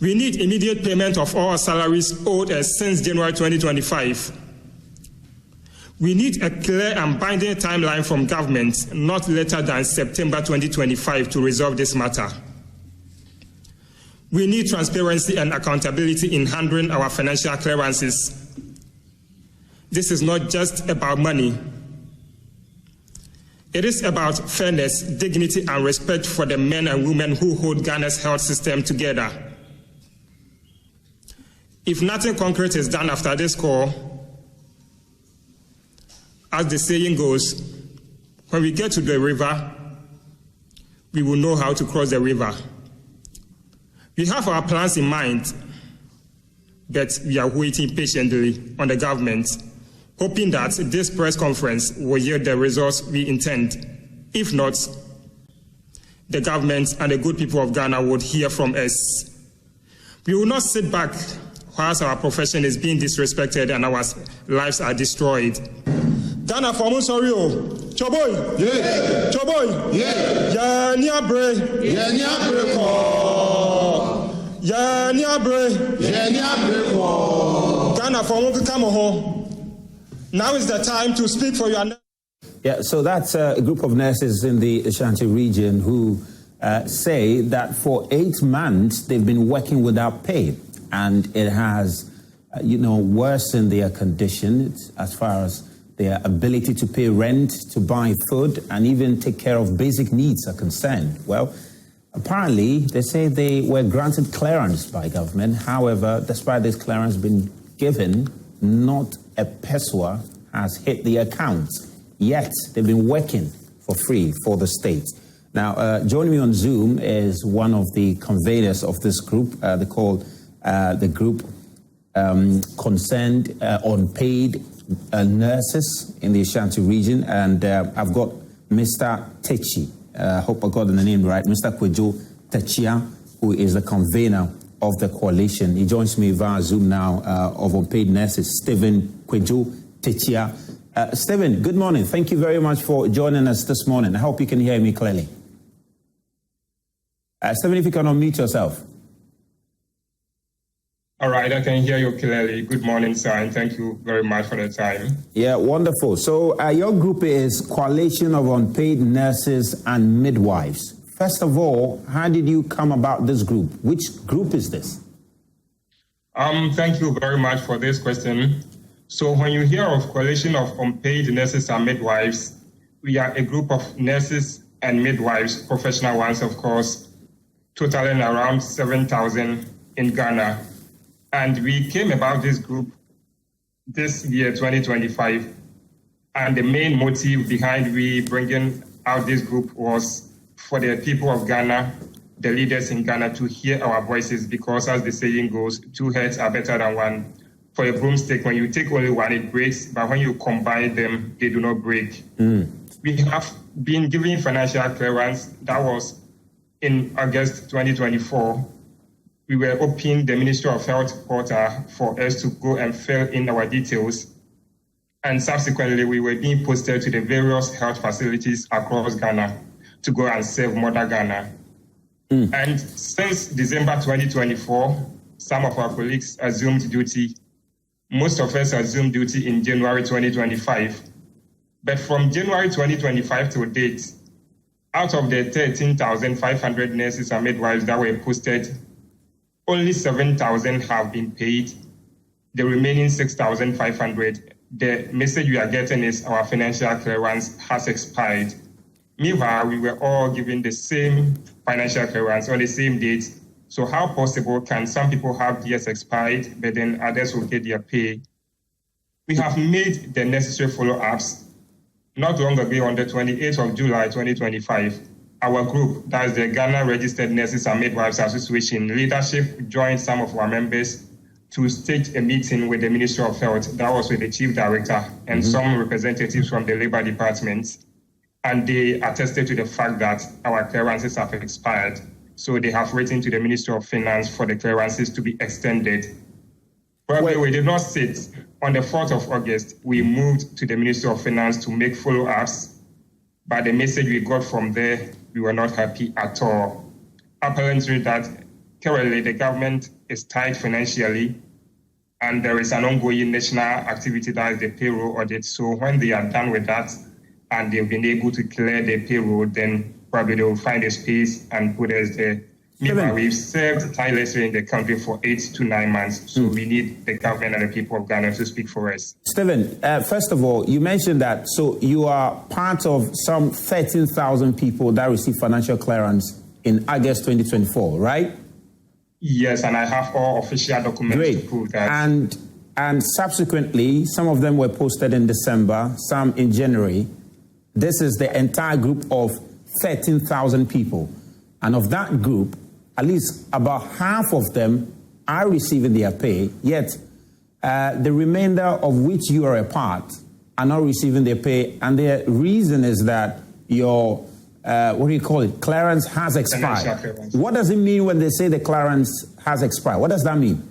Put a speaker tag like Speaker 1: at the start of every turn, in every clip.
Speaker 1: We need immediate payment of all salaries owed us since January 2025. We need a clear and binding timeline from government, not later than September 2025, to resolve this matter. We need transparency and accountability in handling our financial clearances. This is not just about money. It is about fairness, dignity, and respect for the men and women who hold Ghana's health system together. If nothing concrete is done after this call, as the saying goes, when we get to the river, we will know how to cross the river. We have our plans in mind, but we are waiting patiently on the government, hoping that this press conference will yield the results we intend. If not, the government and the good people of Ghana would hear from us. We will not sit back whilst our profession is being disrespected and our lives are destroyed. Ghana for Monsorio, Choboy, yeah, Choboy, yeah, Yaniabre, Yaniabre, Yaniabre, Yaniabre, Ghana for Monsorio. Now is the time to speak for your.
Speaker 2: Yeah, so that's a group of nurses in the Ashanti region who say that for 8 months they've been working without pay, and it has, worsened their condition as far as their ability to pay rent, to buy food, and even take care of basic needs are concerned. Well, apparently, they say they were granted clearance by government. However, despite this clearance being given, not a pesewa has hit the account. Yet, they've been working for free for the state. Now, joining me on Zoom is one of the conveners of this group. They call the group Concerned Unpaid Nurses in the Ashanti region, and I've got Mr. Takyiah, hope I got the name right, Mr. Kwadwo Takyiah, who is the convener of the coalition. He joins me via Zoom now of Unpaid Nurses, Kwadwo Takyiah. Stephen, good morning. Thank you very much for joining us this morning. I hope you can hear me clearly. Stephen, if you can unmute yourself.
Speaker 1: All right, I can hear you clearly. Good morning, sir, and thank you very much for the time.
Speaker 2: Yeah, wonderful. So your group is Coalition of Unpaid Nurses and Midwives. First of all, how did you come about this group? Which group is this?
Speaker 1: Thank you very much for this question. So when you hear of Coalition of Unpaid Nurses and Midwives, we are a group of nurses and midwives, professional ones, of course, totaling around 7,000 in Ghana. And we came about this group this year, 2025. And the main motive behind we bringing out this group was for the people of Ghana, the leaders in Ghana, to hear our voices, because as the saying goes, 2 heads are better than one. For a broomstick, when you take only one, it breaks, but when you combine them, they do not break. We have been given financial clearance. That was in August 2024. We were opening the Ministry of Health portal for us to go and fill in our details. And subsequently, we were being posted to the various health facilities across Ghana to go and serve Mother Ghana. And since December 2024, some of our colleagues assumed duty. Most of us assumed duty in January 2025. But from January 2025 to date, out of the 13,500 nurses and midwives that were posted, only 7,000 have been paid. The remaining 6,500, the message we are getting is our financial clearance has expired. Meanwhile, we were all given the same financial clearance on the same date. So how possible can some people have theirs expired, but then others will get their pay? We have made the necessary follow-ups. Not long ago, on the 28th of July, 2025, our group, that is the Ghana Registered Nurses and Midwives Association leadership, joined some of our members to stage a meeting with the Ministry of Health. That was with the Chief Director and some representatives from the Labour Department. And they attested to the fact that our clearances have expired. So they have written to the Ministry of Finance for the clearances to be extended. But we did not sit. On the 4th of August, we moved to the Ministry of Finance to make follow-ups. But the message we got from there, we were not happy at all. Apparently that currently the government is tight financially, and there is an ongoing national activity that is the payroll audit. So when they are done with that and they've been able to clear the payroll, then probably they will find a space and put us there. Meanwhile, we've served tirelessly in the country for 8 to 9 months, so we need the government and the people of Ghana to speak for us.
Speaker 2: Stephen, first of all, you mentioned that, so you are part of some 13,000 people that received financial clearance in August 2024, right?
Speaker 1: Yes, and I have all official documents to prove that.
Speaker 2: And subsequently, some of them were posted in December, some in January. This is the entire group of 13,000 people. And of that group, at least about half of them are receiving their pay, yet the remainder of which you are a part are not receiving their pay. And the reason is that your, clearance has expired. What does it mean when they say the clearance has expired? What does that mean?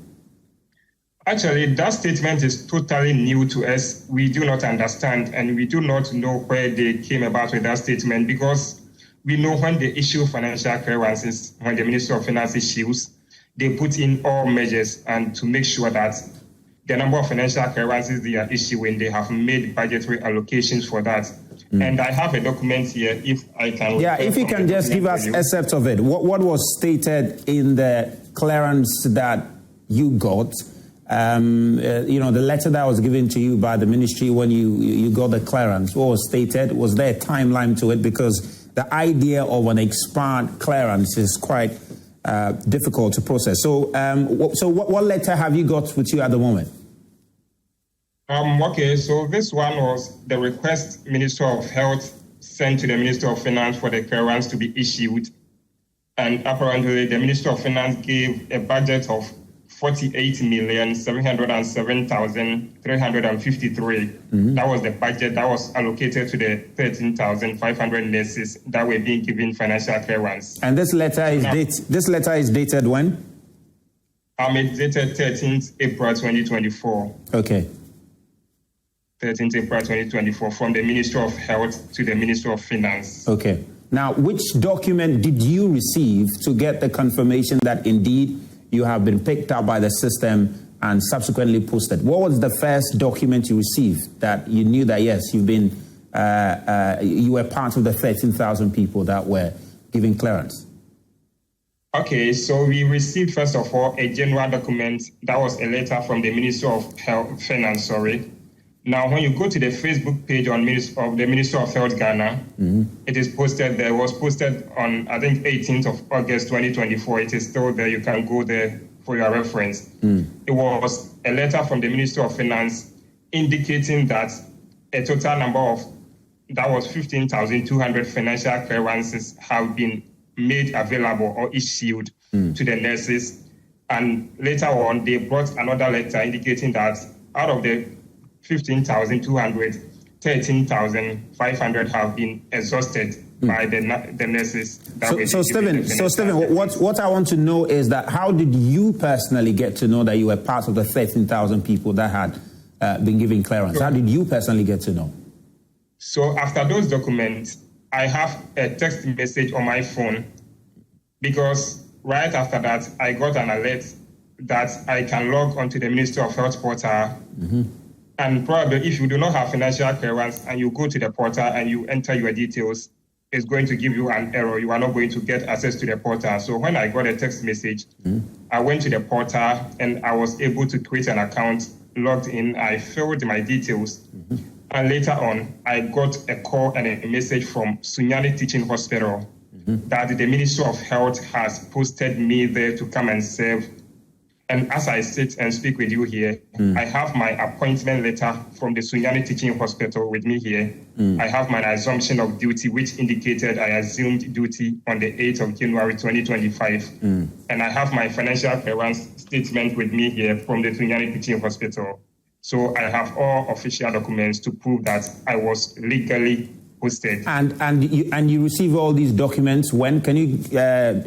Speaker 1: Actually, that statement is totally new to us. We do not understand, and we do not know where they came about with that statement, because we know when they issue financial clearances, when the Minister of Finance issues, they put in all measures and to make sure that the number of financial clearances they are issuing, they have made budgetary allocations for that. And I have a document here, if I can.
Speaker 2: Yeah, if you can just give us excerpts of it. What was stated in the clearance that you got? The letter that was given to you by the ministry when you got the clearance, what was stated? Was there a timeline to it? Because the idea of an expired clearance is quite difficult to process. So, what letter have you got with you at the moment?
Speaker 1: Okay, so this one was the request Minister of Health sent to the Minister of Finance for the clearance to be issued. And apparently the Minister of Finance gave a budget of 48,707,353. That was the budget that was allocated to the 13,500 nurses that were being given financial clearance.
Speaker 2: And this letter is dated when?
Speaker 1: It's dated 13th April 2024.
Speaker 2: Okay.
Speaker 1: 13th April 2024, from the Minister of Health to the Minister of Finance.
Speaker 2: Okay. Now, which document did you receive to get the confirmation that indeed you have been picked up by the system and subsequently posted? What was the first document you received that you knew that, yes, you were part of the 13,000 people that were given clearance?
Speaker 1: Okay, so we received, first of all, a general document that was a letter from the Minister of Finance. Now, when you go to the Facebook page of the Minister of Health Ghana, it is posted there. It was posted on, I think, 18th of August 2024. It is still there. You can go there for your reference. It was a letter from the Minister of Finance indicating that a total number of, that was 15,200 financial clearances have been made available or issued to the nurses. And later on, they brought another letter indicating that out of the 15,200, 13,500 have been exhausted by the nurses.
Speaker 2: So Stephen, what I want to know is that how did you personally get to know that you were part of the 13,000 people that had been given clearance? How did you personally get to know?
Speaker 1: So after those documents, I have a text message on my phone, because right after that, I got an alert that I can log onto the Ministry of Health portal. And probably if you do not have financial clearance and you go to the portal and you enter your details, it's going to give you an error. You are not going to get access to the portal. So when I got a text message, I went to the portal and I was able to create an account, logged in, I filled my details. And later on, I got a call and a message from Sunyani Teaching Hospital that the Ministry of Health has posted me there to come and serve. And as I sit and speak with you here, I have my appointment letter from the Sunyani Teaching Hospital with me here. I have my assumption of duty, which indicated I assumed duty on the 8th of January 2025. And I have my financial clearance statement with me here from the Sunyani Teaching Hospital. So I have all official documents to prove that I was legally posted. And you receive all these documents when? Can you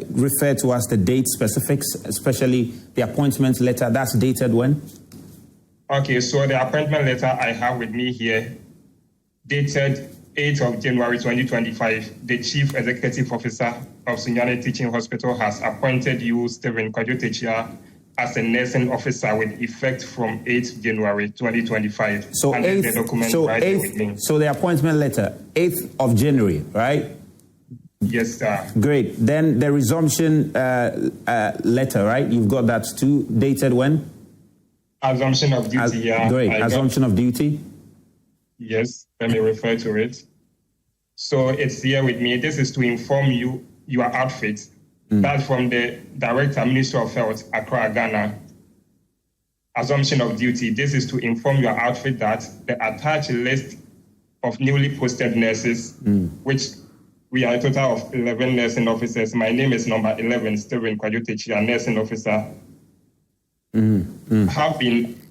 Speaker 1: refer to us the date specifics, especially the appointment letter? That's dated when? Okay, so the appointment letter I have with me here, dated 8th of January 2025, the Chief Executive Officer of Sunyani Teaching Hospital has appointed you, Stephen Kwadwo Takyiah, as a nursing officer with effect from 8th January 2025.
Speaker 2: So, so the appointment letter, 8th of January, right?
Speaker 1: Yes, sir.
Speaker 2: Great. Then the resumption letter, right? You've got that too, dated when?
Speaker 1: Assumption of duty, yeah.
Speaker 2: Great. Assumption of duty?
Speaker 1: Yes, let me refer to it. So it's here with me. This is to inform you, your outfit. That's from the Director, Ministry of Health, Accra, Ghana. Assumption of duty. This is to inform your outfit that the attached list of newly posted nurses, which we are a total of 11 nursing officers. My name is number 11, Stephen Kwadwo Takyiah, nursing officer,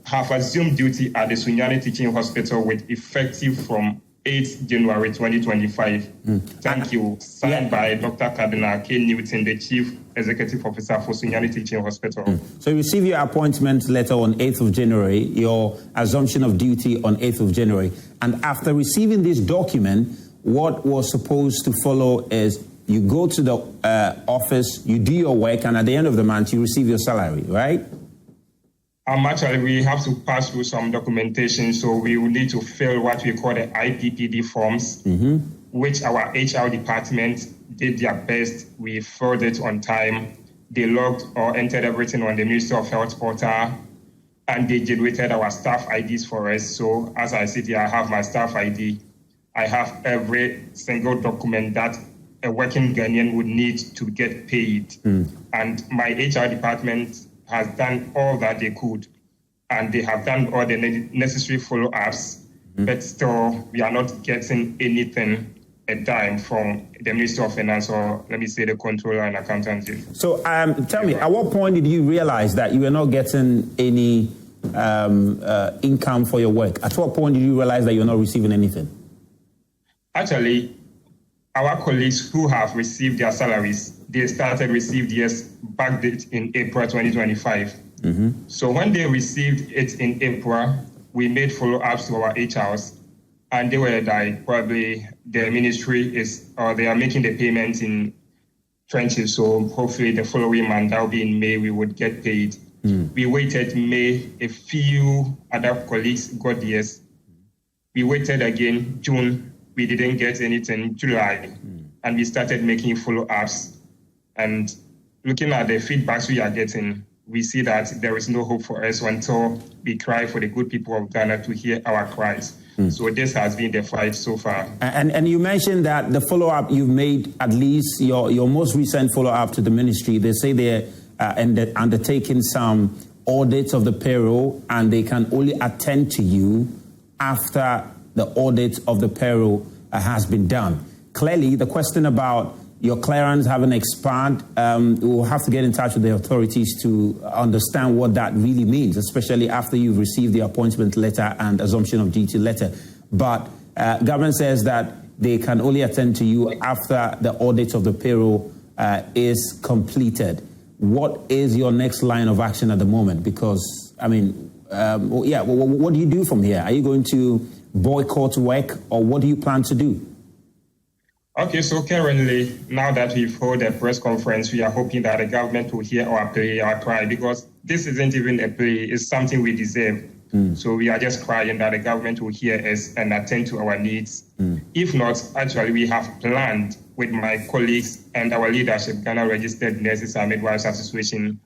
Speaker 1: have assumed duty at the Sunyani Teaching Hospital with effective from 8th January 2025. Thank you. Signed by Dr. Cardinal K. Newton, the Chief Executive Officer for Sunyani Teaching Hospital.
Speaker 2: So you receive your appointment letter on 8th of January, your assumption of duty on 8th of January. And after receiving this document, what was supposed to follow is you go to the office, you do your work, and at the end of the month, you receive your salary, right?
Speaker 1: Actually, we have to pass through some documentation, so we will need to fill what we call the IPPD forms, which our HR department did their best. We filled it on time. They logged or entered everything on the Ministry of Health portal, and they generated our staff IDs for us. So as I sit here, I have my staff ID. I have every single document that a working Ghanaian would need to get paid. And my HR department has done all that they could, and they have done all the necessary follow-ups, but still we are not getting anything, a dime, from the Ministry of Finance, or let me say the Controller and Accountancy. So
Speaker 2: tell me, at what point did you realize that you were not getting any income for your work? At what point did you realize that you're not receiving anything?
Speaker 1: Actually, our colleagues who have received their salaries, they started received theirs back in April 2025. So when they received it in April, we made follow-ups to our HRs, and they were like, probably the ministry is, or they are making the payment in trenches. So hopefully the following month, that will be in May, we would get paid. We waited May, a few other colleagues got theirs. We waited again, June, we didn't get anything, July, and we started making follow-ups. And looking at the feedbacks we are getting, we see that there is no hope for us until we cry for the good people of Ghana to hear our cries. So this has been the fight so far.
Speaker 2: And you mentioned that the follow-up you've made, at least your most recent follow-up to the ministry, they say they're undertaking some audits of the payroll, and they can only attend to you after the audit of the payroll has been done. Clearly, the question about your clearance having expired, we'll have to get in touch with the authorities to understand what that really means, especially after you've received the appointment letter and assumption of duty letter. But government says that they can only attend to you after the audit of the payroll is completed. What is your next line of action at the moment? Because, I mean, what do you do from here? Are you going to boycott work, or what do you plan to do?
Speaker 1: Okay, so currently, now that we've held a press conference, we are hoping that the government will hear our plea, our cry, because this isn't even a plea, it's something we deserve. So we are just crying that the government will hear us and attend to our needs. If not, actually, we have planned with my colleagues and our leadership, Ghana Registered Nurses and Midwives Association.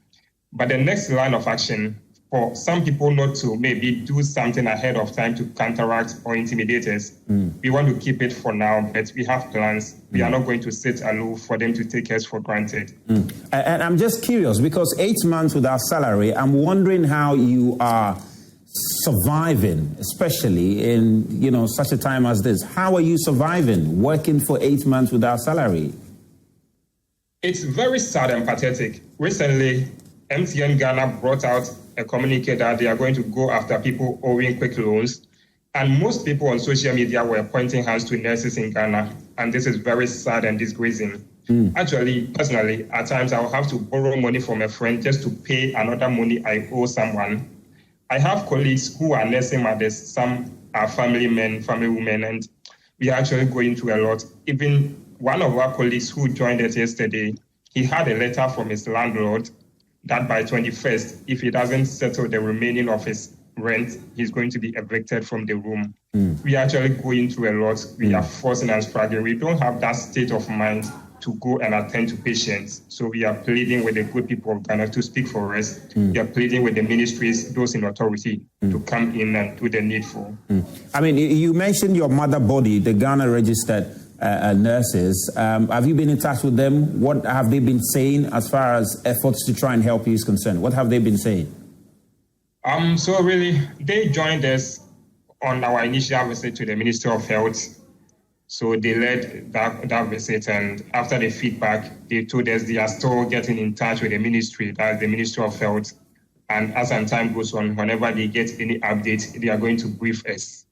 Speaker 1: But the next line of action, for some people not to maybe do something ahead of time to counteract or intimidate us, we want to keep it for now, but we have plans. We are not going to sit aloof for them to take us for granted.
Speaker 2: And I'm just curious, because 8 months without salary, I'm wondering how you are surviving, especially in such a time as this. How are you surviving, working for 8 months without salary?
Speaker 1: It's very sad and pathetic. Recently, MTN Ghana brought out a communique that they are going to go after people owing Qwikloans. And most people on social media were pointing hands to nurses in Ghana. And this is very sad and disgracing. Actually, personally, at times I will have to borrow money from a friend just to pay another money I owe someone. I have colleagues who are nursing mothers. Some are family men, family women, and we are actually going through a lot. Even one of our colleagues who joined us yesterday, he had a letter from his landlord that by 21st, if he doesn't settle the remaining of his rent, he's going to be evicted from the room. We are actually going through a lot. We are forcing and struggling. We don't have that state of mind to go and attend to patients. So we are pleading with the good people of Ghana to speak for us. We are pleading with the ministries, those in authority, to come in and do the needful.
Speaker 2: I mean, you mentioned your mother body, the Ghana registered nurses. Have you been in touch with them? What have they been saying as far as efforts to try and help you is concerned? What have they been saying?
Speaker 1: So really, they joined us on our initial visit to the Ministry of Health. So they led that visit, and after the feedback, they told us they are still getting in touch with the ministry, that's the Ministry of Health. And as time goes on, whenever they get any update, they are going to brief us.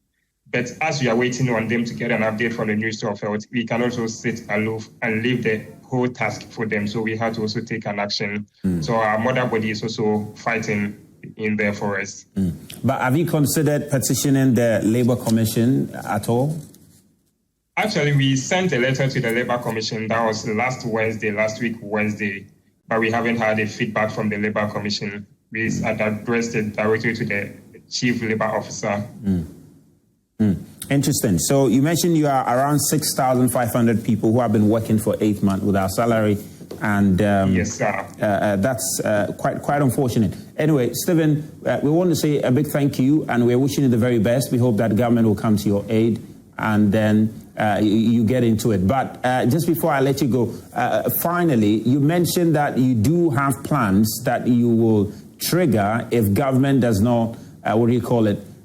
Speaker 1: But as we are waiting on them to get an update from the Ministry of Health, we can also sit aloof and leave the whole task for them. So we have to also take an action. So our mother body is also fighting in there for us.
Speaker 2: But have you considered petitioning the Labour Commission at all?
Speaker 1: Actually, we sent a letter to the Labour Commission. That was last week Wednesday, but we haven't had a feedback from the Labour Commission. We had addressed it directly to the Chief Labour Officer.
Speaker 2: Interesting. So you mentioned you are around 6,500 people who have been working for 8 months without salary, and
Speaker 1: yes, sir.
Speaker 2: That's quite unfortunate. Anyway, Stephen, we want to say a big thank you, and we're wishing you the very best. We hope that government will come to your aid, and then you get into it. But just before I let you go, finally, you mentioned that you do have plans that you will trigger if government does not,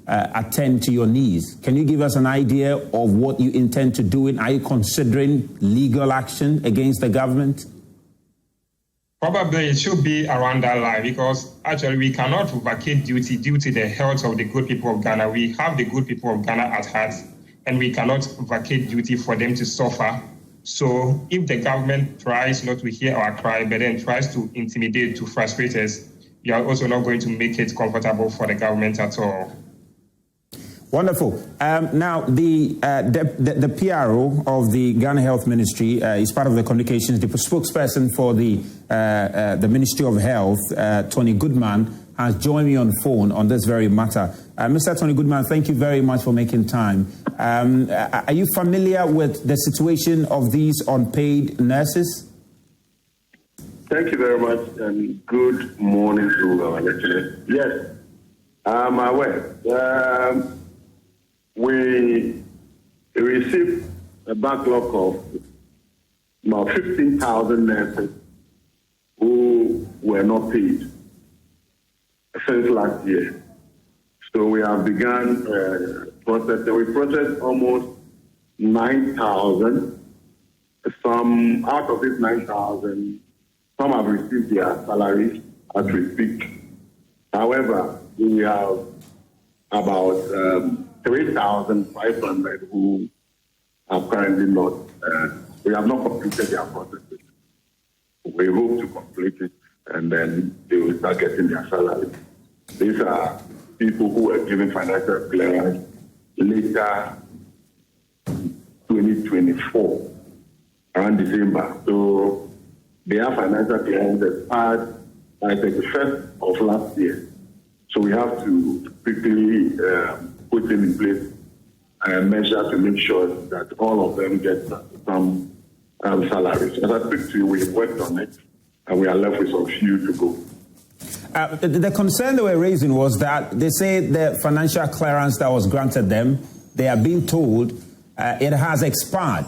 Speaker 2: attend to your needs. Can you give us an idea of what you intend to do? Are you considering legal action against the government?
Speaker 1: Probably it should be around that line, because actually we cannot vacate duty due to the health of the good people of Ghana. We have the good people of Ghana at heart, and we cannot vacate duty for them to suffer. So if the government tries not to hear our cry, but then tries to intimidate, to frustrate us, we are also not going to make it comfortable for the government at all.
Speaker 2: Wonderful. Now, the PRO of the Ghana Health Ministry is part of the communications. The spokesperson for the Ministry of Health, Tony Goodman, has joined me on phone on this very matter. Mr. Tony Goodman, thank you very much for making time. Are you familiar with the situation of these unpaid nurses?
Speaker 3: Thank you very much, and good morning to our listeners. Yes, I'm aware. We received a backlog of about 15,000 nurses who were not paid since last year. So we have begun processing. We processed almost 9,000. Some out of these 9,000, some have received their salaries as we speak. However, we have about 3,500 who are currently not, we have not completed their processes. We hope to complete it, and then they will start getting their salary. These are people who were given financial clearance later 2024, around December. So their financial clearance expired by 31st of last year. So we have to quickly put in place a measure to make sure that all of them get some salaries. As I speak to you, we've worked on it, and we are left with a few to go.
Speaker 2: The concern they were raising was that they say the financial clearance that was granted them, they are being told it has expired.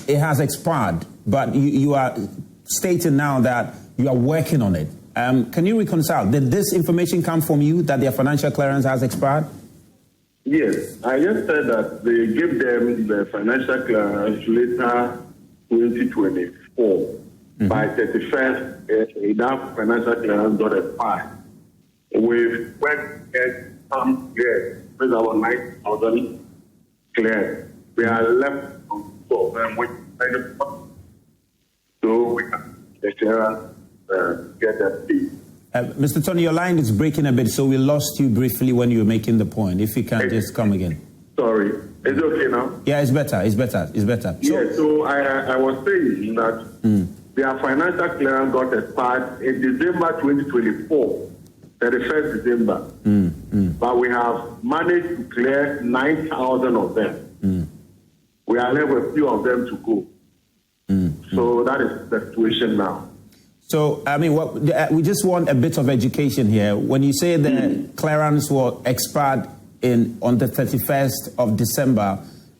Speaker 2: It has expired, but you are stating now that you are working on it. Can you reconcile? Did this information come from you that their financial clearance has expired?
Speaker 3: Yes, I just said that they gave them the financial clearance later 2024. By 31st, that financial clearance got expired. We've worked at some cleared, with about 9,000 cleared. We are left on 2 of them, so we can get that fee.
Speaker 2: Mr. Tony, your line is breaking a bit, so we lost you briefly when you were making the point. If you can just come again.
Speaker 3: Sorry. Is it okay now?
Speaker 2: Yeah, it's better. It's better.
Speaker 3: So I was saying that their financial clearance got expired in December 2024, 31st December. But we have managed to clear 9,000 of them. We are left with a few of them to go. So that is the situation now.
Speaker 2: So, I mean, we just want a bit of education here. When you say the clearance was expired on the 31st of December,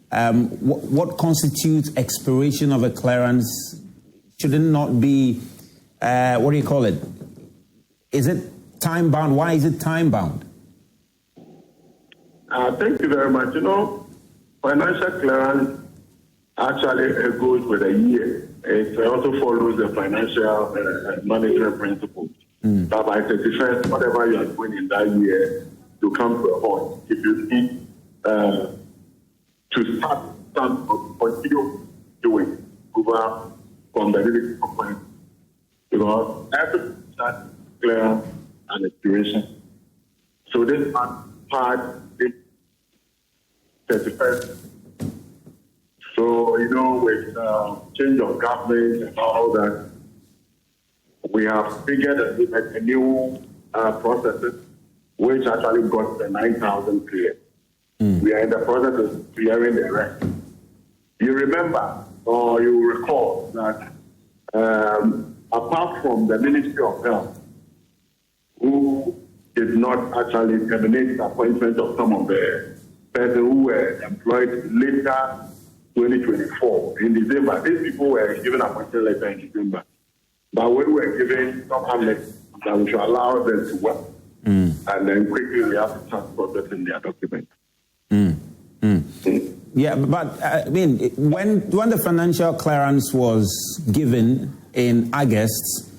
Speaker 2: what constitutes expiration of a clearance? Should it not be, what do you call it? Is it time-bound? Why is it time-bound?
Speaker 3: Thank you very much. Financial clearance actually goes with a year. It also follows the financial management principles. But by 31st, whatever you are doing in that year, you come to a halt. If you need to start or continue doing over from the release component, because every start clear and expiration. So this part is 31st. So, with change of government and all that, we have figured a new processes, which actually got the 9,000 cleared. We are in the process of clearing the rest. You remember, or you recall, that apart from the Ministry of Health, who did not actually terminate the appointment of some of the persons who were employed later 2024 in December. These people were given appointment letter in December, but we were given some amnesty that we should allow them to work, and then quickly we have to start processing their documents.
Speaker 2: Yeah, but I mean, when the financial clearance was given in August,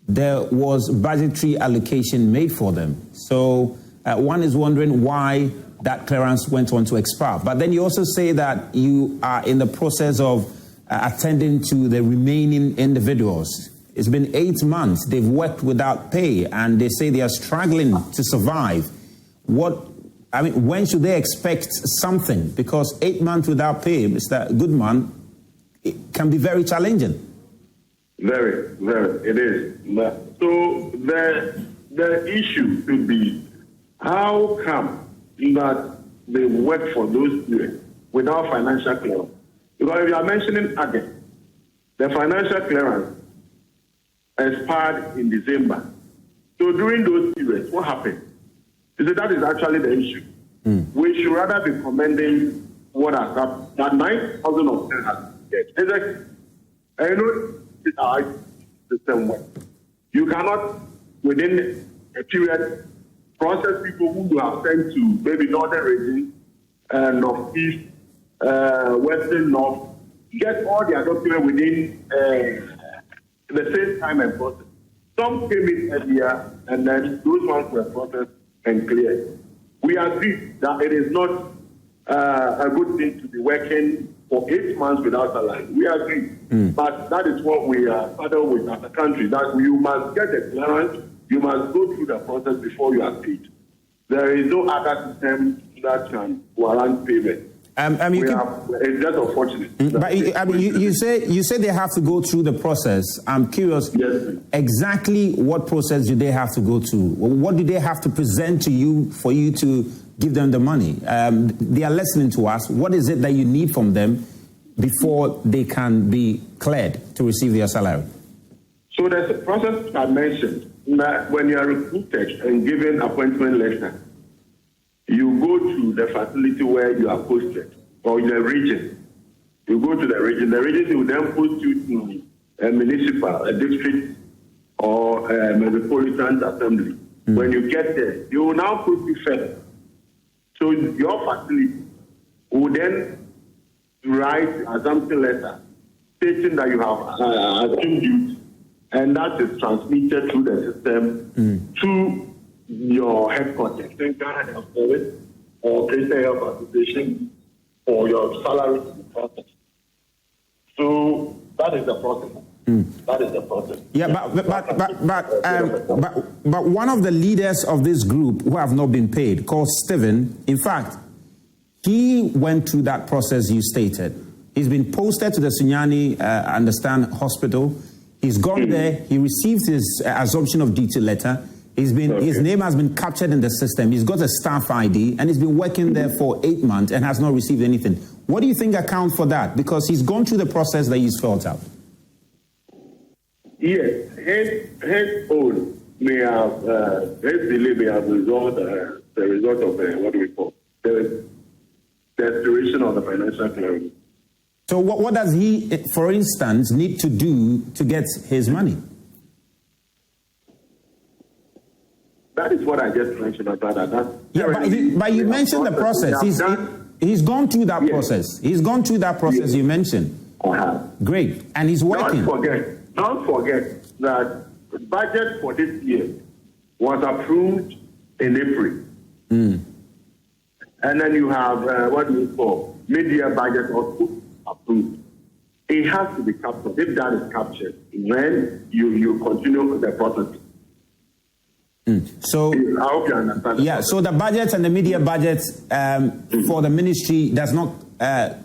Speaker 2: there was budgetary allocation made for them. So one is wondering why that clearance went on to expire. But then you also say that you are in the process of attending to the remaining individuals. It's been 8 months. They've worked without pay, and they say they are struggling to survive. When should they expect something? Because 8 months without pay, Mr. Goodman, it can be very challenging.
Speaker 3: Very, very, it is. So the issue should be, how come that they work for those years without financial clearance? Because if you are mentioning again, the financial clearance expired in December. So during those periods, what happened? You see, that is actually the issue. We should rather be commending what has happened. That 9,000 of them has get. It's our system work. You cannot, within a period, process people who you have sent to maybe northern region, northeast, western north, get all their documents within the same time and process. Some came in earlier, and then those ones were processed and cleared. We agree that it is not a good thing to be working for 8 months without salary. We agree. But that is what we are saddled with as a country, that you must get a clearance, you must go through the process before you are paid. There is no other system that can warrant payment. It's just unfortunate.
Speaker 2: But you say they have to go through the process. I'm curious,
Speaker 3: yes,
Speaker 2: exactly what process do they have to go through? What do they have to present to you for you to give them the money? They are listening to us. What is it that you need from them before they can be cleared to receive their salary?
Speaker 3: So there's a process I mentioned. That when you are recruited and given appointment letter, you go to the facility where you are posted, or in the region. You go to the region. The region will then post you to a municipal, a district, or a metropolitan assembly. When you get there, you will now put you first. So your facility will then write assumption letter stating that you have assumed duty, and that is transmitted through the system to your headquarters, Ghana Health Service or Christian Health Association, for your salary to be processed. So that is the process. That is the process.
Speaker 2: Yeah, but one of the leaders of this group who have not been paid, called Stephen, in fact, He went through that process you stated. He's been posted to the Sunyani, I understand, hospital. He's gone there. He received his assumption of duty letter. His name has been captured in the system. He's got a staff ID, and he's been working there for 8 months and has not received anything. What do you think accounts for that? Because he's gone through the process that he's filled out.
Speaker 3: Yes, his own may have, his delay may have the result of what do we call the expiration of the financial clearance.
Speaker 2: So what does he, for instance, need to do to get his money?
Speaker 3: That is what I just mentioned about that.
Speaker 2: But you mentioned the process. He's gone through that process. He's gone through that process you mentioned. Great. And he's working.
Speaker 3: Don't forget that the budget for this year was approved in April. And then you have, mid-year budget also approved. It has to be captured. If that is captured, then you continue with the process.
Speaker 2: So
Speaker 3: I hope you understand.
Speaker 2: Yeah, so the budget and the media budget for the ministry does not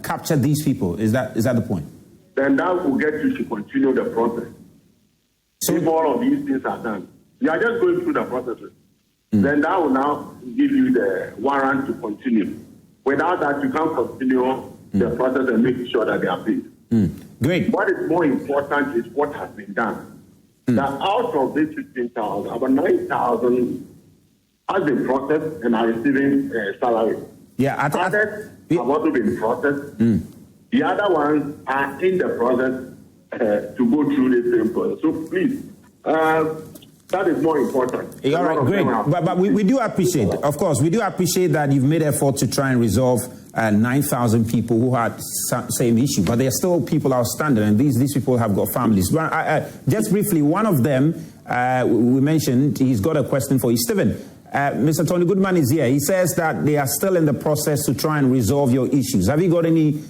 Speaker 2: capture these people. Is that the point?
Speaker 3: Then that will get you to continue the process. So if all of these things are done, you are just going through the processes. Then that will now give you the warrant to continue. Without that, you can't continue the process and make sure that they are paid.
Speaker 2: Great.
Speaker 3: What is more important is what has been done. That out of this 15,000, about 9,000 has been processed and are receiving salary.
Speaker 2: Yeah,
Speaker 3: others have also been processed. The other ones are in the process to go through the same process. So please, that is more important.
Speaker 2: All right, great. But we do appreciate, of course, we do appreciate that you've made effort to try and resolve 9,000 people who had same issue. But there are still people outstanding, and these people have got families. Just briefly, one of them, we mentioned, he's got a question for you. Stephen, Mr. Tony Goodman is here. He says that they are still in the process to try and resolve your issues. Have you got any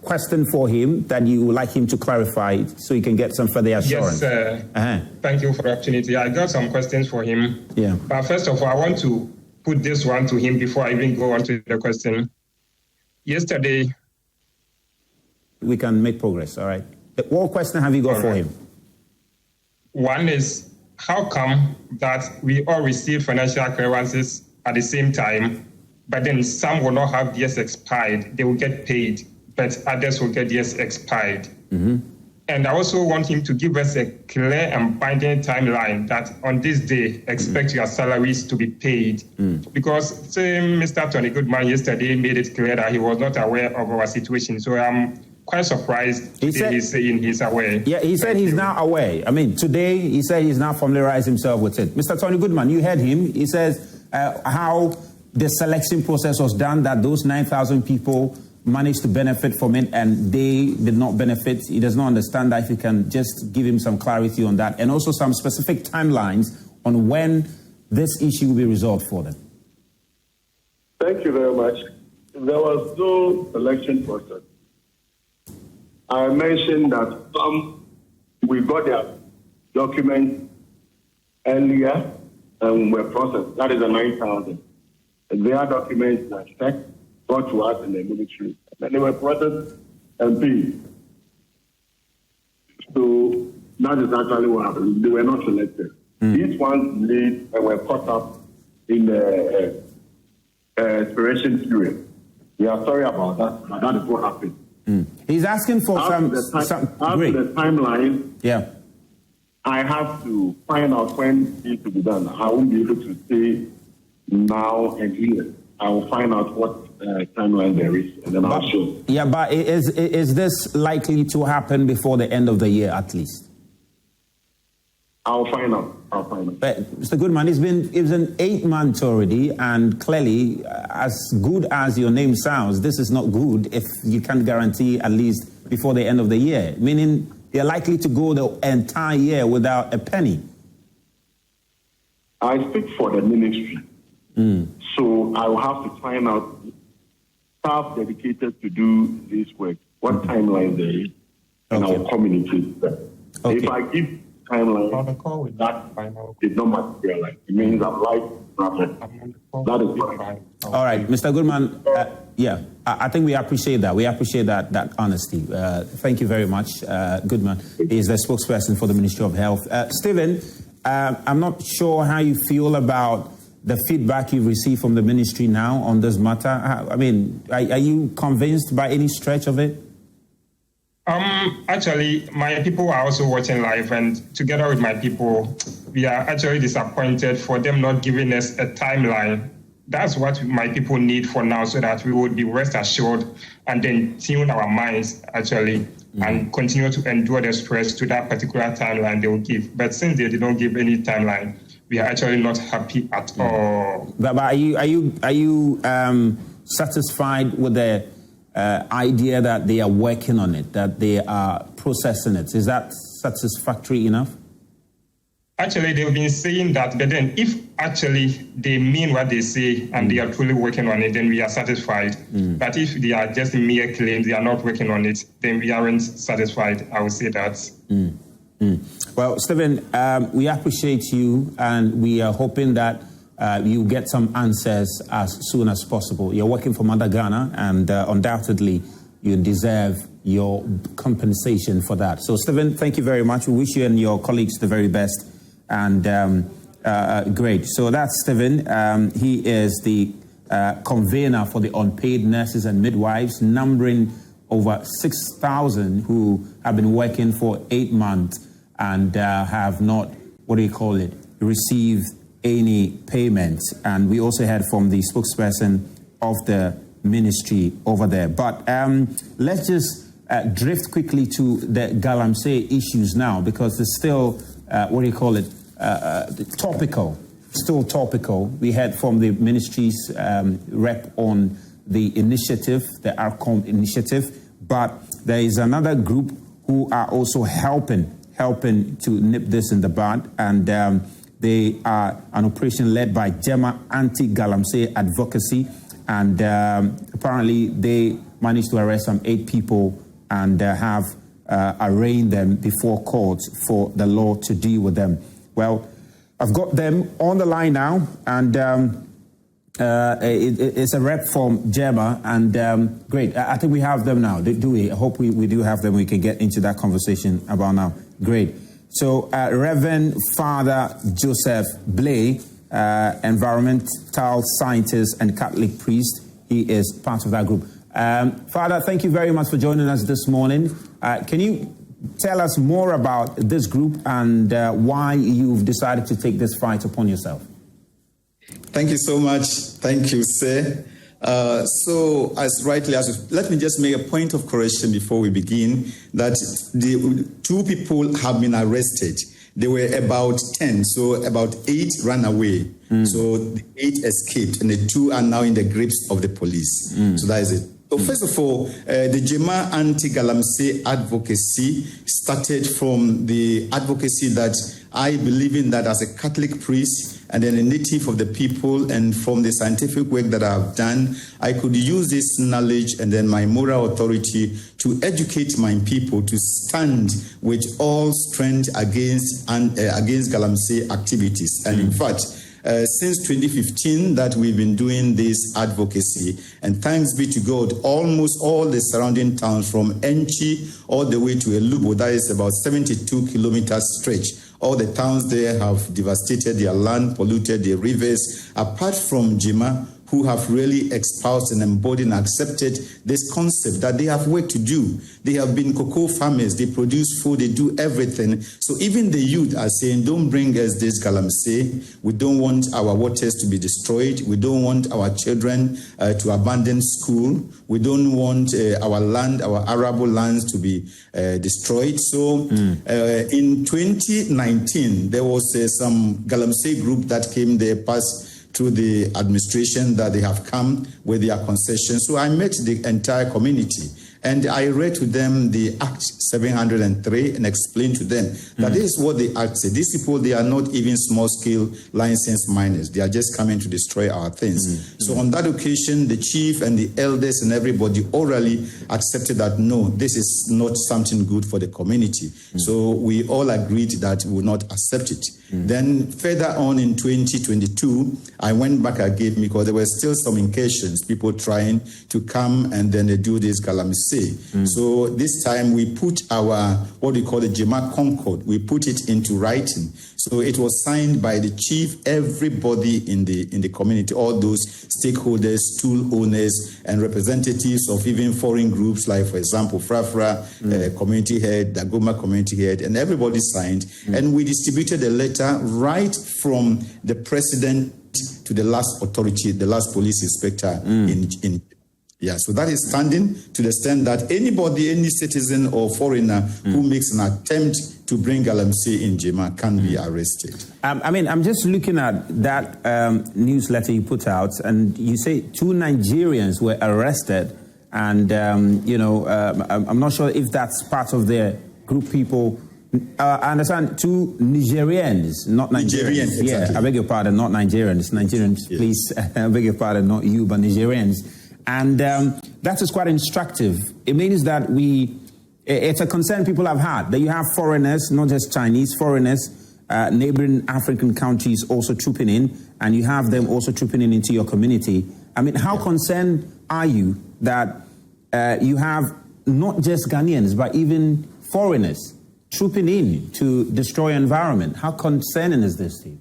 Speaker 2: question for him that you would like him to clarify so you can get some further assurance?
Speaker 1: Yes, thank you for the opportunity. I got some questions for him.
Speaker 2: Yeah.
Speaker 1: But first of all, I want to put this one to him before I even go on to the question. Yesterday...
Speaker 2: We can make progress, all right. What question have you got for him?
Speaker 1: One is, how come that we all receive financial clearances at the same time, but then some will not have theirs expired? They will get paid, but others will get theirs expired. And I also want him to give us a clear and binding timeline that on this day, expect your salaries to be paid. Because same Mr. Tony Goodman yesterday made it clear that he was not aware of our situation. So I'm quite surprised he's saying he's aware. Yeah,
Speaker 2: he said he's now aware. I mean, today he said he's now familiarized himself with it. Mr. Tony Goodman, you heard him. He says how the selection process was done, that those 9,000 people managed to benefit from it and they did not benefit. He does not understand that. If you can just give him some clarity on that, and also some specific timelines on when this issue will be resolved for them.
Speaker 3: Thank you very much. There was no selection process. I mentioned that some, we got their documents earlier and were processed. That is the 9,000. Their documents were checked, brought to us in the military. And they were processed and paid. So that is actually what happened. They were not selected. These ones late and were caught up in the expiration period. We are sorry about that, but that is what happened.
Speaker 2: He's asking for some
Speaker 3: the timeline.
Speaker 2: Yeah.
Speaker 3: I have to find out when it needs to be done. I won't be able to say now and here. I will find out what timeline there is, and then I'll show.
Speaker 2: Yeah, but is this likely to happen before the end of the year at least?
Speaker 3: I'll find out.
Speaker 2: But Mr. Goodman, it's been 8 months already, and clearly, as good as your name sounds, this is not good if you can't guarantee at least before the end of the year, meaning they're likely to go the entire year without a penny.
Speaker 3: I speak for the ministry, so I will have to find out staff dedicated to do this work, what timeline there is, and I will communicate that. Okay. If I give timeline
Speaker 1: On the call with
Speaker 3: that
Speaker 1: final.
Speaker 3: did not materialize. It means I'm like, that is fine.
Speaker 2: All right, Mr. Goodman. I think we appreciate that. We appreciate that honesty. Thank you very much. Goodman is the spokesperson for the Ministry of Health. Stephen, I'm not sure how you feel about the feedback you've received from the ministry now on this matter. Are you convinced by any stretch of it?
Speaker 1: Actually, my people are also watching live, and together with my people, we are actually disappointed for them not giving us a timeline. That's what my people need for now, so that we would be rest assured and then tune our minds actually and continue to endure the stress to that particular timeline they will give. But since they didn't give any timeline, we are actually not happy at all.
Speaker 2: But are you satisfied with the idea that they are working on it, that they are processing it? Is that satisfactory enough?
Speaker 1: Actually, they've been saying that, but then if actually they mean what they say and they are truly working on it, then we are satisfied. But if they are just mere claims, they are not working on it, then we aren't satisfied. I would say that.
Speaker 2: Well, Stephen, we appreciate you, and we are hoping that you get some answers as soon as possible. You're working for Mother Ghana, and undoubtedly you deserve your compensation for that. So, Stephen, thank you very much. We wish you and your colleagues the very best. And great. So that's Stephen. He is the convener for the unpaid nurses and midwives, numbering over 6,000 who have been working for 8 months and have not, received any payments. And we also heard from the spokesperson of the ministry over there. But let's just drift quickly to the Galamsey issues now, because it's still, topical, still topical. We heard from the ministry's rep on the initiative, the ARCOM initiative, but there is another group who are also helping to nip this in the bud, and they are an operation led by GEMA Anti-Galamsey Advocacy, and apparently they managed to arrest some 8 people and have arraigned them before courts for the law to deal with them. Well, I've got them on the line now, and it's a rep from GEMA, and great. I think we have them now. Do we? I hope we do have them. We can get into that conversation about now. Great. So, Reverend Father Joseph Blay, environmental scientist and Catholic priest, he is part of that group. Father, thank you very much for joining us this morning. Can you tell us more about this group and why you've decided to take this fight upon yourself?
Speaker 4: Thank you so much. Thank you, sir. So, let me just make a point of correction before we begin, that the 2 people have been arrested. There were about 10, so about 8 ran away. So the 8 escaped, and the 2 are now in the grips of the police. So that is it. So first of all, the GEMA Anti-Galamsey Advocacy started from the advocacy that I believe in, that as a Catholic priest and then a native of the people, and from the scientific work that I have done, I could use this knowledge and then my moral authority to educate my people to stand with all strength against Galamsey activities. And in fact, since 2015 that we've been doing this advocacy, and thanks be to God, almost all the surrounding towns from Enchi all the way to Elubo, that is about 72 kilometers stretch, all the towns there have devastated their land, polluted their rivers, apart from GEMA, who have really espoused and embodied and accepted this concept that they have work to do. They have been cocoa farmers, they produce food, they do everything. So even the youth are saying, don't bring us this Galamsey. We don't want our waters to be destroyed. We don't want our children to abandon school. We don't want our land, our arable lands to be destroyed. So in 2019, there was some Galamsey group that came there, passed through the administration, that they have come with their concessions. So I met the entire community, And I read to them the Act 703 and explained to them that this is what the Act says. These people, they are not even small-scale licensed miners. They are just coming to destroy our things. So on that occasion, the chief and the elders and everybody orally accepted that, no, this is not something good for the community. So we all agreed that we will not accept it. Then further on in 2022, I went back again because there were still some incursions, people trying to come and then they do this galamsey. So this time we put our, what we call the Jema Concord, we put it into writing. So it was signed by the chief, everybody in the community, all those stakeholders, tool owners, and representatives of even foreign groups like, for example, Frafra community head, Dagoma community head, and everybody signed. And we distributed a letter right from the president to the last authority, the last police inspector so that is standing to the extent that anybody, any citizen or foreigner who makes an attempt to bring galamsey in Jema can be arrested.
Speaker 2: I'm just looking at that newsletter you put out, and you say 2 Nigerians were arrested, and I'm not sure if that's part of their group people. I understand 2 Nigerians, not Nigerians.
Speaker 4: Exactly.
Speaker 2: Yeah, I beg your pardon, not Nigerians. Nigerians, yes. Please, I beg your pardon, not you, but Nigerians. And that is quite instructive. It means that it's a concern people have had, that you have foreigners, not just Chinese, foreigners, neighboring African countries also trooping in, and you have them also trooping in into your community. I mean, how concerned are you that you have not just Ghanaians, but even foreigners trooping in to destroy environment? How concerning is this to you?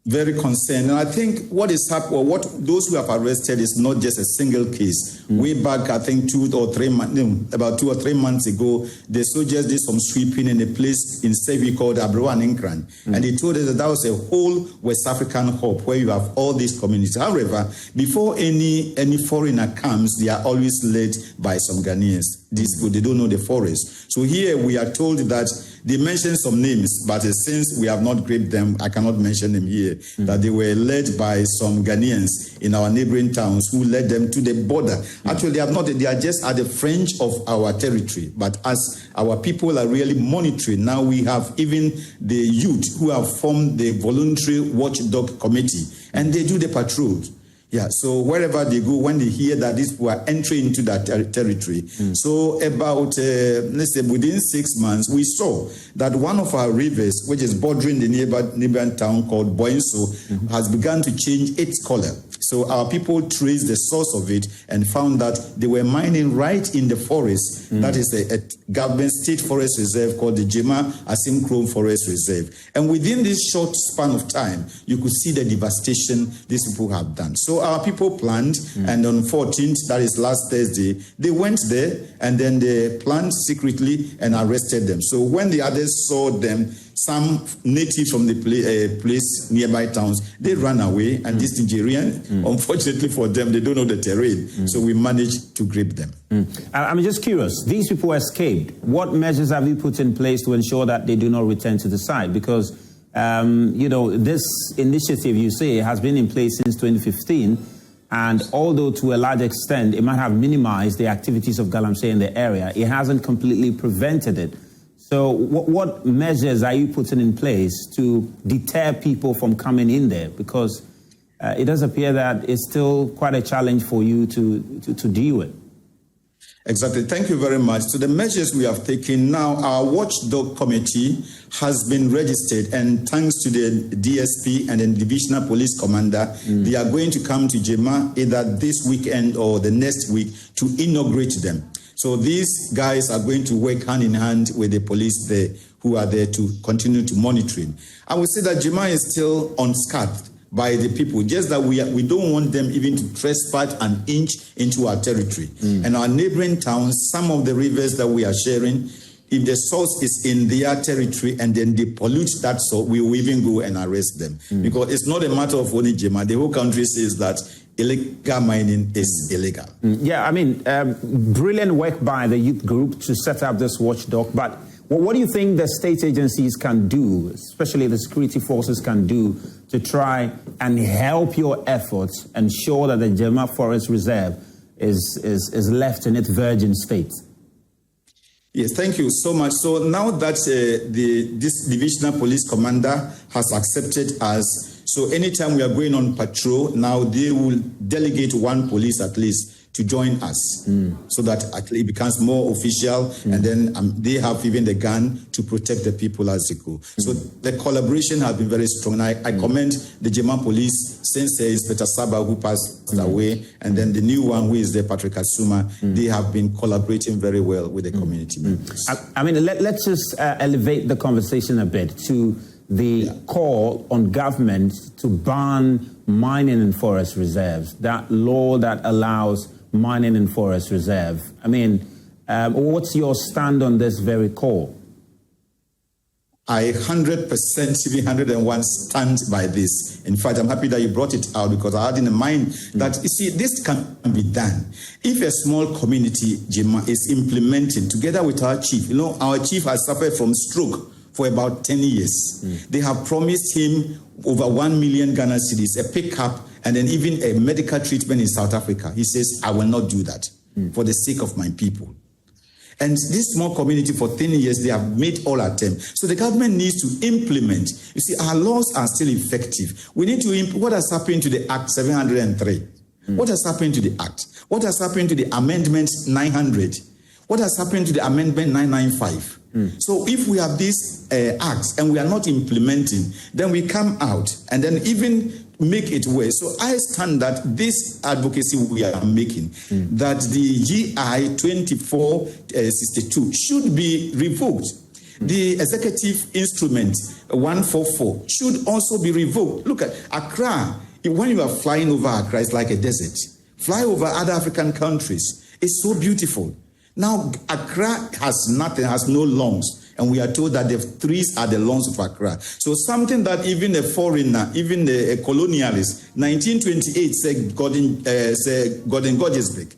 Speaker 4: Very concerned. And I think what is happening, what those who have arrested is not just a single case. Way back, I think about 2 or 3 months ago, the soldiers did some sweeping in a place in Sevi called Abroa and Nkran. And they told us that was a whole West African hub where you have all these communities. However, before any foreigner comes, they are always led by some Ghanaians. These people, they don't know the forest. So here we are told that they mentioned some names, but since we have not gripped them, I cannot mention them here, that they were led by some Ghanaians in our neighboring towns who led them to the border. Actually, they are just at the fringe of our territory. But as our people are really monitoring, now we have even the youth who have formed the voluntary watchdog committee, and they do the patrols. Yeah, so wherever they go, when they hear that these people are entering into that territory. So about, let's say, within 6 months, we saw that one of our rivers, which is bordering the neighboring town called Boinso, has begun to change its color. So our people traced the source of it and found that they were mining right in the forest. That is a government state forest reserve called the Jema Asim Forest Reserve. And within this short span of time, you could see the devastation these people have done. So our people planned, and on 14th, that is last Thursday, they went there and then they planned secretly and arrested them. So when the others saw them, some natives from the place nearby towns, they ran away, and this Nigerian, unfortunately for them, they don't know the terrain. So we managed to grip them.
Speaker 2: I'm just curious, these people escaped. What measures have you put in place to ensure that they do not return to the site? Because, this initiative, you say, has been in place since 2015. And although to a large extent, it might have minimized the activities of galamsey in the area, it hasn't completely prevented it. So what measures are you putting in place to deter people from coming in there? Because it does appear that it's still quite a challenge for you to deal with.
Speaker 4: Exactly. Thank you very much. So the measures we have taken now, our watchdog committee has been registered, and thanks to the DSP and the divisional police commander, they are going to come to Jema either this weekend or the next week to inaugurate them. So these guys are going to work hand in hand with the police there who are there to continue to monitoring. I would say that Jema is still unscathed by the people, just that we don't want them even to trespass an inch into our territory. And our neighboring towns, some of the rivers that we are sharing, if the source is in their territory and then they pollute that source, we will even go and arrest them. Because it's not a matter of only Jema. The whole country says that illegal mining is illegal.
Speaker 2: Yeah, I mean, brilliant work by the youth group to set up this watchdog. But what do you think the state agencies can do, especially the security forces can do, to try and help your efforts ensure that the Jema Forest Reserve is left in its virgin state?
Speaker 4: Yes, thank you so much. So now that this divisional police commander has accepted us, so anytime we are going on patrol, now they will delegate one police at least to join us, so that actually it becomes more official, and then they have even the gun to protect the people as they go. So the collaboration has been very strong. And I commend the German police, since Inspector Saba, who passed away, and then the new one, who is there, Patrick Asuma. They have been collaborating very well with the community members.
Speaker 2: I mean, let's just elevate the conversation a bit to the call on government to ban mining in forest reserves, that law that allows mining in forest reserve. I mean, what's your stand on this very call?
Speaker 4: I 100%, 101 stand by this. In fact, I'm happy that you brought it out, because I had in mind that, you see, this can be done. If a small community, Jima, is implementing together with our chief, you know, our chief has suffered from stroke for about 10 years. They have promised him over 1 million Ghana cedis, a pickup, and then even a medical treatment in South Africa. He says, I will not do that for the sake of my people. And this small community for 10 years, they have made all attempts. So the government needs to implement. You see, our laws are still effective. We need to what has happened to the Act 703? What has happened to the Act? What has happened to the Amendment 900? What has happened to the Amendment 995? So if we have these acts and we are not implementing, then we come out and then even make it worse. So I stand that this advocacy we are making, that the GI 2462 should be revoked. The executive instrument 144 should also be revoked. Look at Accra. When you are flying over Accra, it's like a desert. Fly over other African countries. It's so beautiful. Now, Accra has nothing, has no lungs. And we are told that the trees are the lungs of Accra. So something that even a foreigner, even a colonialist, 1928 said Gordon Gorgesbeck,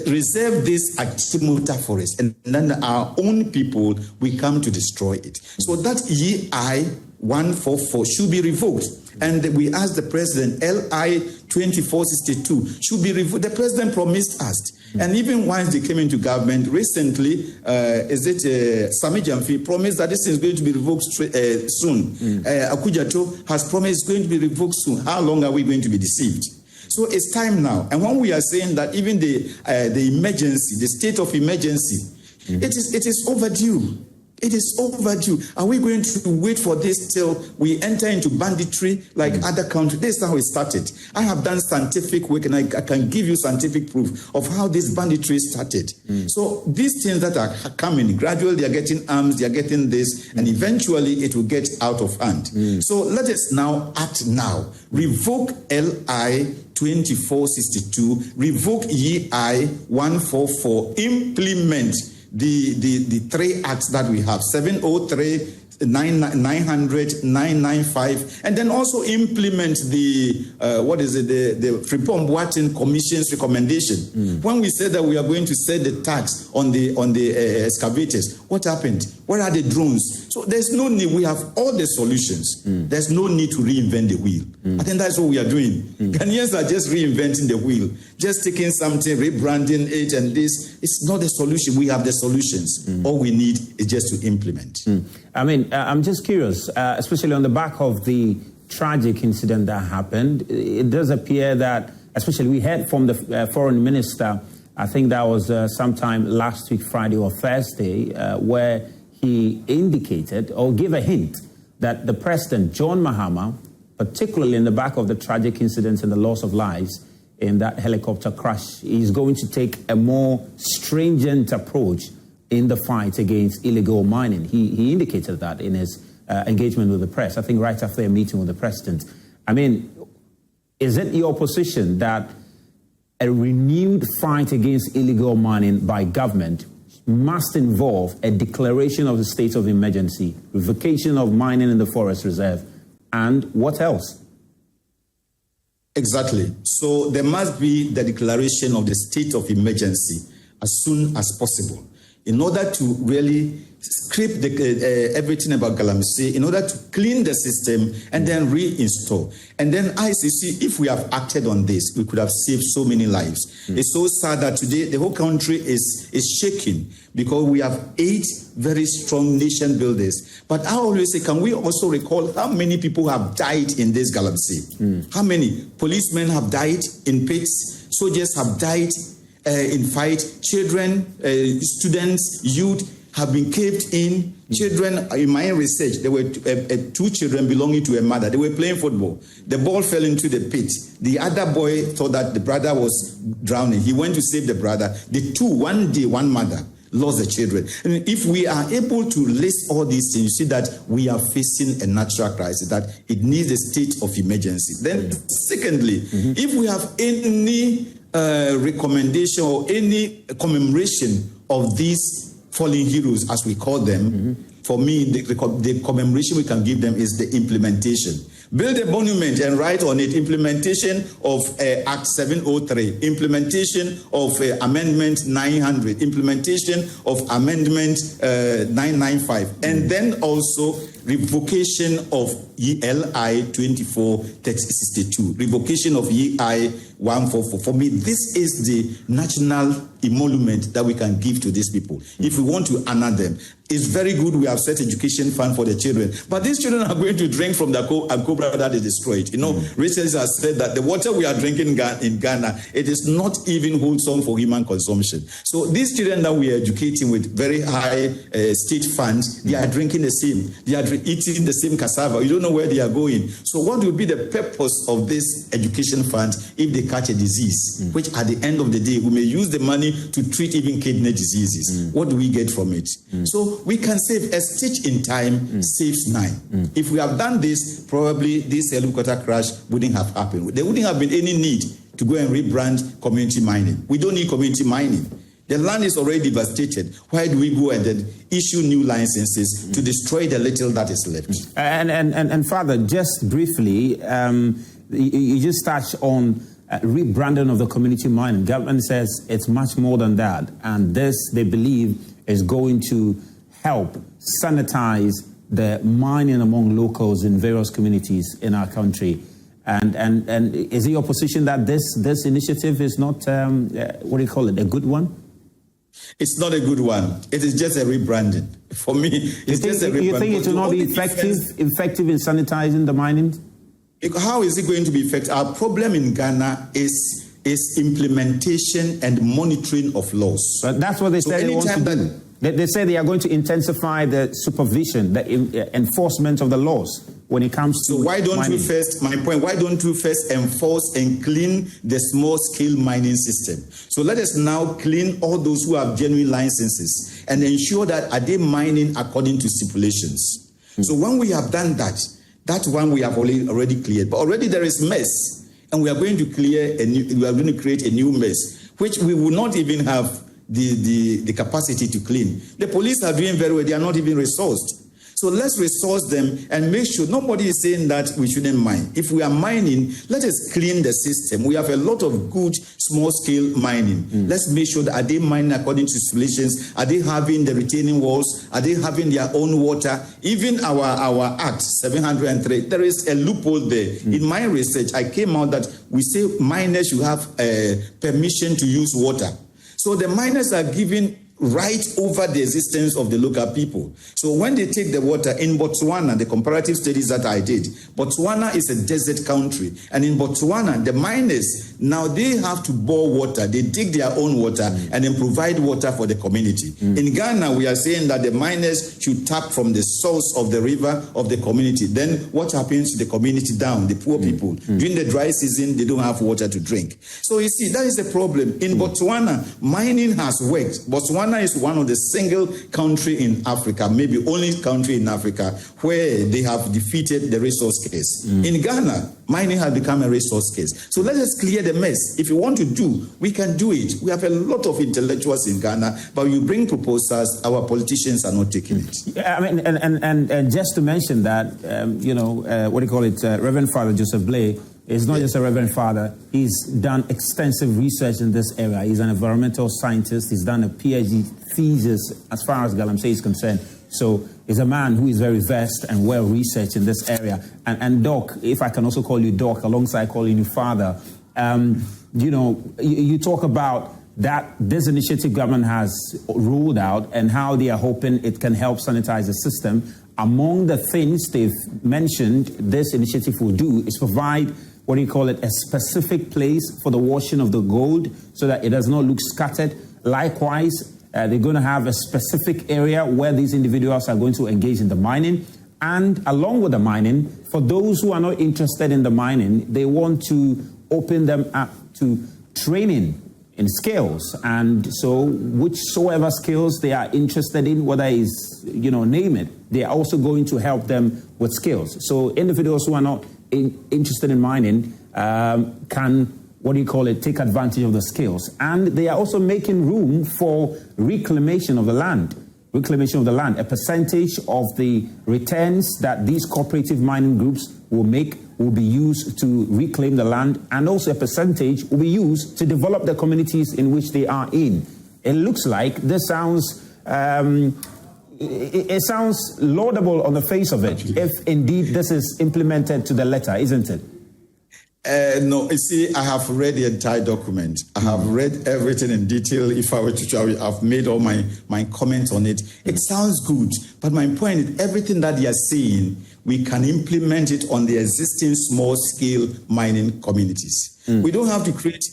Speaker 4: reserve this Achimota forest, and then our own people, we come to destroy it. So that EI 144 should be revoked. And we asked the president, LI 2462 should be revoked. The president promised us. And even once they came into government recently, Sami Jamfi promised that this is going to be revoked soon. Akujato has promised it's going to be revoked soon. How long are we going to be deceived? So it's time now. And when we are saying that even the emergency, the state of emergency, it is overdue. It is overdue. Are we going to wait for this till we enter into banditry like other countries? This is how it started. I have done scientific work, and I can give you scientific proof of how this banditry started. So these things that are coming, gradually they are getting arms, they are getting this, and eventually it will get out of hand. So let us now act now. Revoke LI 2462, revoke EI 144, implement the three acts that we have, 703, 900, 995, and then also implement the Freeport Boatin Commission's recommendation. When we said that we are going to set the tax on the excavators, what happened? Where are the drones? So there's no need. We have all the solutions. There's no need to reinvent the wheel. I think that's what we are doing. Ghanaians are just reinventing the wheel, just taking something, rebranding it, and this. It's not the solution. We have the solutions. All we need is just to implement.
Speaker 2: I mean, I'm just curious, especially on the back of the tragic incident that happened. It does appear that, especially we heard from the foreign minister, I think that was sometime last week, Friday or Thursday, where he indicated or gave a hint that the president, John Mahama, particularly in the back of the tragic incidents and the loss of lives in that helicopter crash, is going to take a more stringent approach in the fight against illegal mining. He indicated that in his engagement with the press, I think right after a meeting with the president. I mean, is it your position that a renewed fight against illegal mining by government must involve a declaration of the state of emergency, revocation of mining in the forest reserve, and what else?
Speaker 4: Exactly. So there must be the declaration of the state of emergency as soon as possible. in order to really scrape everything about Galamsey, in order to clean the system and then reinstall. And then ICC, if we have acted on this, we could have saved so many lives. It's so sad that today the whole country is shaking because we have 8 very strong nation builders. But I always say, can we also recall how many people have died in this Galamsey? How many policemen have died in pits? Soldiers have died in fight. Children, students, youth have been caved in. Children, in my research, there were 2 children belonging to a mother. They were playing football. The ball fell into the pit. The other boy thought that the brother was drowning. He went to save the brother. The 2, one day, one mother lost the children. And if we are able to list all these things, you see that we are facing a natural crisis, that it needs a state of emergency. Then, secondly, if we have any recommendation or any commemoration of these fallen heroes, as we call them, for me, the commemoration we can give them is the implementation. Build a monument and write on it implementation of Act 703, implementation of Amendment 900, implementation of Amendment 995, and then also revocation of ELI 2462, revocation of EI 144. For me, this is the national emolument that we can give to these people if we want to honor them. It's very good we have set education fund for the children, but these children are going to drink from the cobra that is destroyed. You know, research has said that the water we are drinking in Ghana, it is not even wholesome for human consumption. So these children that we are educating with very high state funds, they are drinking the same. They are eating the same cassava. You don't know where they are going. So what will be the purpose of this education fund if they catch a disease, which at the end of the day, we may use the money to treat even kidney diseases? What do we get from it? So we can save a stitch in time, saves 9. If we have done this, probably this helicopter crash wouldn't have happened. There wouldn't have been any need to go and rebrand community mining. We don't need community mining. The land is already devastated. Why do we go and then issue new licenses to destroy the little that is left?
Speaker 2: And Father, just briefly, you just touched on rebranding of the community mining. Government says it's much more than that, and this, they believe, is going to help sanitize the mining among locals in various communities in our country. And is it your position that this initiative is not, what do you call it, a good one?
Speaker 4: It's not a good one. It is just a rebranding. For me, it's just a rebranding. You think
Speaker 2: it will not be effective in sanitizing the mining?
Speaker 4: How is it going to be effective? Our problem in Ghana is implementation and monitoring of laws.
Speaker 2: But that's what they say they want to do. They say they are going to intensify the supervision, the enforcement of the laws when it comes to.
Speaker 4: So why don't
Speaker 2: mining.
Speaker 4: we first, my point, why don't we first enforce and clean the small-scale mining system? So let us now clean all those who have genuine licenses and ensure that are they mining according to stipulations. So when we have done that, that one we have already cleared. But already there is mess, and we are going to we are going to create a new mess, which we will not even have the capacity to clean. The police are doing very well. They are not even resourced. So let's resource them and make sure nobody is saying that we shouldn't mine. If we are mining, let us clean the system. We have a lot of good small-scale mining. Let's make sure that are they mining according to stipulations? Are they having the retaining walls? Are they having their own water? Even our Act 703, there is a loophole there. In my research, I came out that we say miners should have permission to use water. So the miners are given right over the existence of the local people. So when they take the water in Botswana, the comparative studies that I did, Botswana is a desert country. And in Botswana, the miners, now they have to bore water. They dig their own water and then provide water for the community. In Ghana, we are saying that the miners should tap from the source of the river of the community. Then what happens to the community down, the poor people? During the dry season, they don't have water to drink. So you see, that is the problem. In Botswana, mining has worked. Botswana is one of the single country in Africa, maybe only country in Africa, where they have defeated the resource case. In Ghana, mining has become a resource case. So let us clear the mess. If you want to do, we can do it. We have a lot of intellectuals in Ghana, but you bring proposals, our politicians are not taking it.
Speaker 2: I mean, and just to mention that, what do you call it, Reverend Father Joseph Blay is not just a Reverend Father. He's done extensive research in this area. He's an environmental scientist. He's done a PhD thesis as far as Galamsey is concerned. So he's a man who is very versed and well researched in this area. And Doc, if I can also call you Doc alongside calling you Father, you talk about that this initiative government has rolled out and how they are hoping it can help sanitize the system. Among the things they've mentioned this initiative will do is provide a specific place for the washing of the gold so that it does not look scattered. Likewise, they're going to have a specific area where these individuals are going to engage in the mining. And along with the mining, for those who are not interested in the mining, they want to open them up to training in skills. And so whichsoever skills they are interested in, whether it's, name it, they are also going to help them with skills. So individuals who are not interested in mining can, take advantage of the skills. And they are also making room for reclamation of the land. A percentage of the returns that these cooperative mining groups will make will be used to reclaim the land, and also a percentage will be used to develop the communities in which they are in. It looks like this sounds it sounds laudable on the face of it, if indeed this is implemented to the letter, isn't it?
Speaker 4: No, you see, I have read the entire document. I have read everything in detail. If I were to, I've made all my comments on it. It sounds good, but my point is everything that you are saying, we can implement it on the existing small-scale mining communities. We don't have to create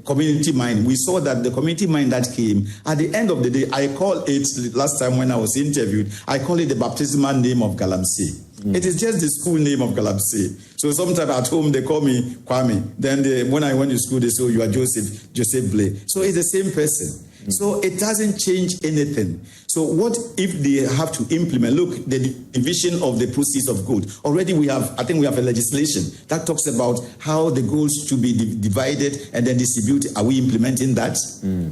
Speaker 4: community mine. We saw that the community mine that came, at the end of the day, I call it, last time when I was interviewed, I call it the baptismal name of Galamsey. It is just the school name of Galamsey. So sometimes at home they call me Kwame. Then when I went to school, they say, oh, you are Joseph Blay. So it's the same person. So it doesn't change anything. So what if they have to implement? Look, the division of the proceeds of gold. Already I think we have a legislation that talks about how the gold should be divided and then distributed. Are we implementing that?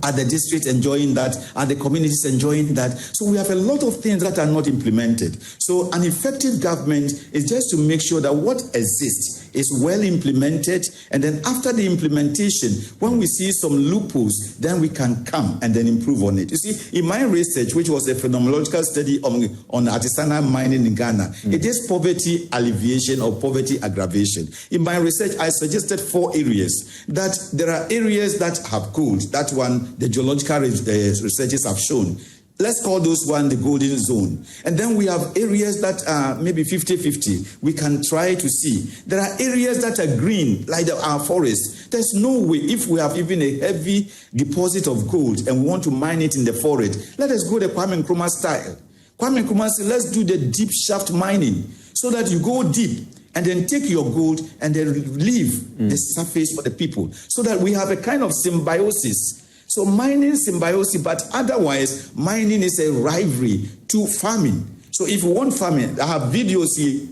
Speaker 4: Are the districts enjoying that? Are the communities enjoying that? So we have a lot of things that are not implemented. So an effective government is just to make sure that what exists is well implemented, and then after the implementation, when we see some loopholes, then we can come and then improve on it. You see, in my research, which was a phenomenological study on artisanal mining in Ghana, it is poverty alleviation or poverty aggravation. In my research, I suggested 4 areas. That there are areas that have gold. That one, the geological researchers have shown. Let's call those one the golden zone. And then we have areas that are maybe 50-50. We can try to see. There are areas that are green, like our forest. There's no way, if we have even a heavy deposit of gold and we want to mine it in the forest, let us go the Kwame Nkrumah style. Kwame Nkrumah said, let's do the deep shaft mining so that you go deep and then take your gold and then leave the surface for the people so that we have a kind of symbiosis. So mining symbiosis, but otherwise mining is a rivalry to farming. So if you want farming, I have videos here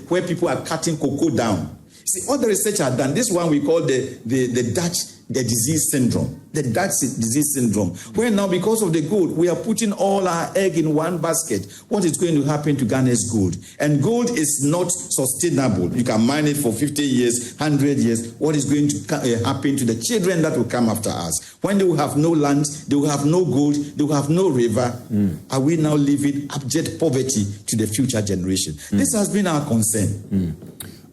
Speaker 4: where people are cutting cocoa down. See, all the research are done. This one we call the Dutch disease syndrome. The Dutch disease syndrome. Where now, because of the gold, we are putting all our egg in one basket. What is going to happen to Ghana's gold? And gold is not sustainable. You can mine it for 50 years, 100 years. What is going to happen to the children that will come after us? When they will have no land, they will have no gold, they will have no river. Are we now leaving abject poverty to the future generation? This has been our concern.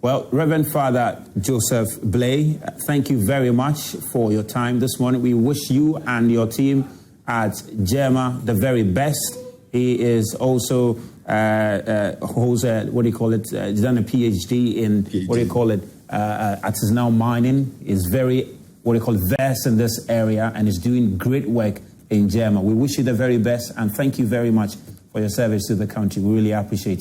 Speaker 2: Well, Reverend Father Joseph Blay, thank you very much for your time this morning. We wish you and your team at GEMA the very best. He is also holds a, he's done a PhD in artisanal mining. Is very versed in this area and is doing great work in GEMA. We wish you the very best and thank you very much for your service to the country. We really appreciate you.